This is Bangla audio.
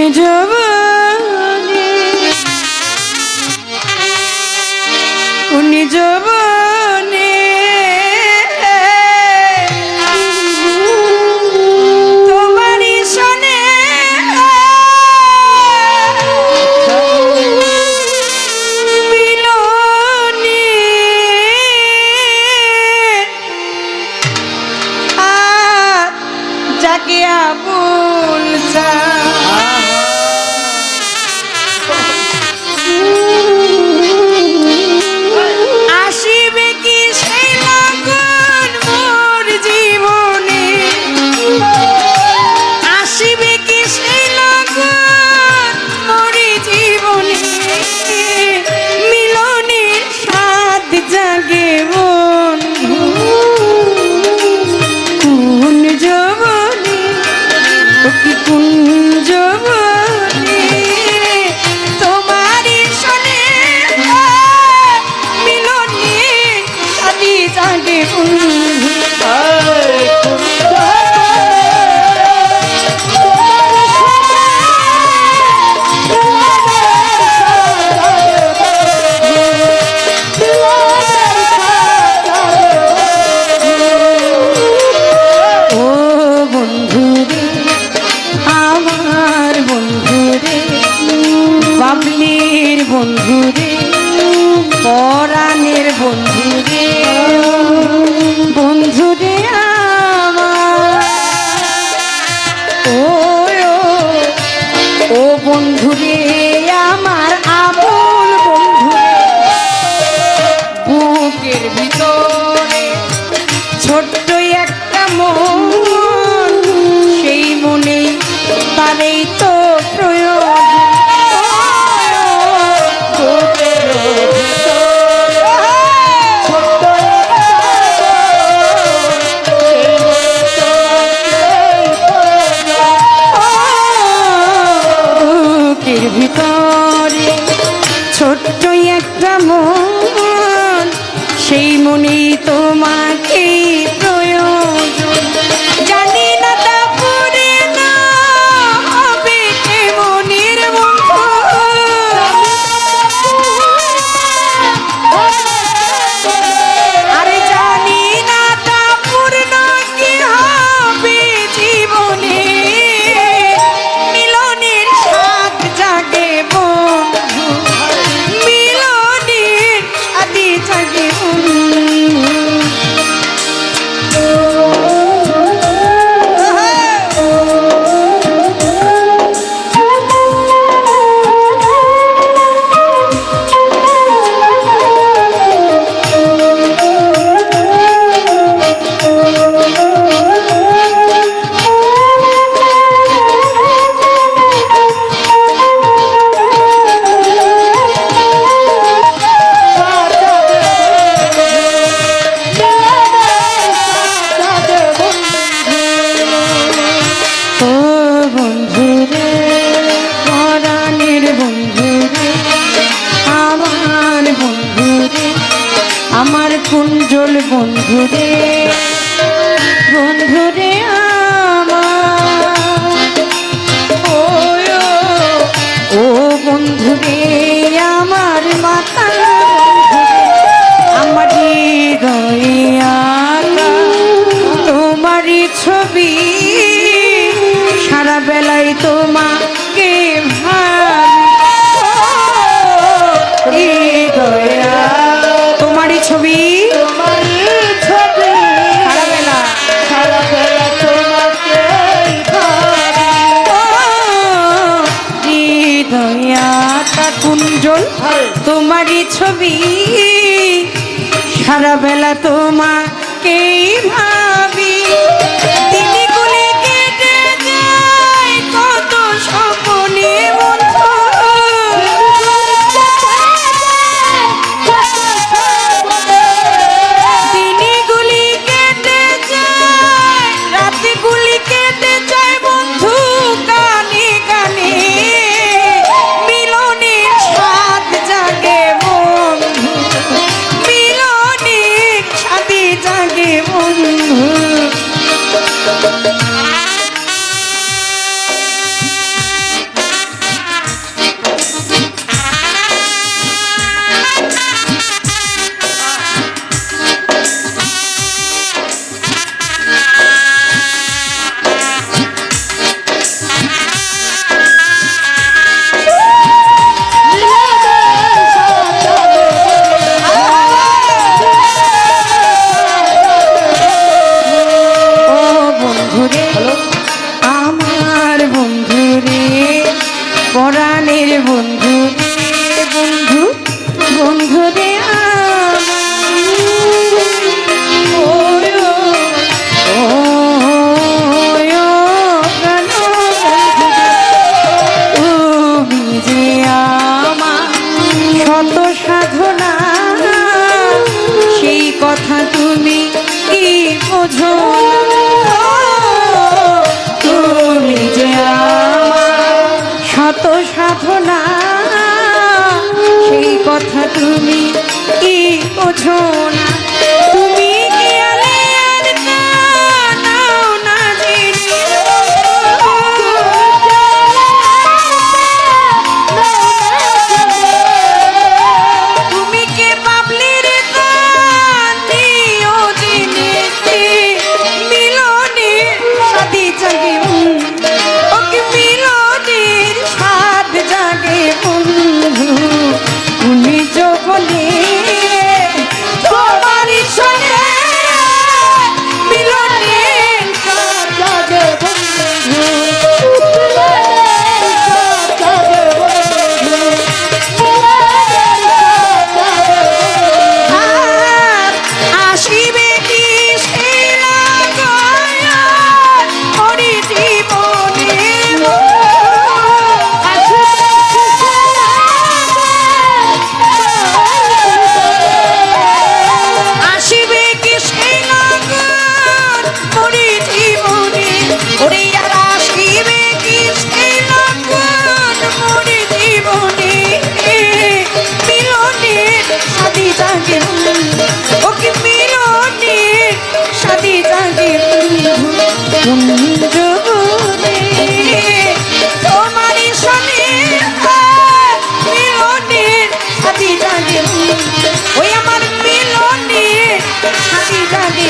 যৌবনে কোন যৌবনে তোমারই শোনে মিলনে যাকে আবুল আসিবে কি সেই লগন মোর জীবনে আসিবে কি সেই লগন মোর জীবনে মিলনের স্বাদ জাগে বন্ধু কোন যৌবনে কোন যৌবনে তোমারই শোনে মিলনে সাথী জাগে বন্ধু বাবলির বন্ধুরে পরাণের বন্ধুরে বন্ধুরে আমার ও বন্ধুরে আমার আমল বন্ধুরে বুকের ভিতরে ছোট্ট একটা মন সেই মনেই তারেই তো প্রয়োজন ভিতরে ছোট্ট একটা মন সেই মনেই তোমাকে প্রয়োজন জানি না তা পরে না হবে মনের বন্ধু আরে জানি না তা পূর্ণ কি হবে জীবনে মিলনের স্বাদ জাগে বন্ধু মিলনের আদি জাগে আমার কুঞ্জল বন্ধুরে বন্ধুরে আমার ও বন্ধুরে আমার মাতা আমার হৃদয়ে আঁকা তোমারই ছবি সারা বেলায় তোমাকে ভাবি হৃদয়ে তোমারই ছবি সারা বেলা তোমাকে হৃদয়াটা কোন বোঝো না, তুমি যে আমার শত সাধনা, সেই কথা তুমি কি বোঝো না। তুমি কি আলে আর নাও না জেনে, তুমি কে বাবলির গান দিও জেনে, মিলনের সাথী জাগে ওকে, মিলনের সাথ জাগে বন্ধু, তুমি যখনে তোমারই সনে মিলনের সাথ জাগে বন্ধু, আর আসিবে কি সে লাগায়া ওরে জীবনে, আসিবে কি সে লাগান ওরে জীবনে, ওরে আর আসিবে কি সে লাগান ওরে জীবনে, মিলনের সাথী জাগে ওকে, মিলনের সাথী জাগে কুঞ্জবনে, তোমারই সনে মিলনের সাথী জাগে, ওই আমার মিলনের সাথী জাগে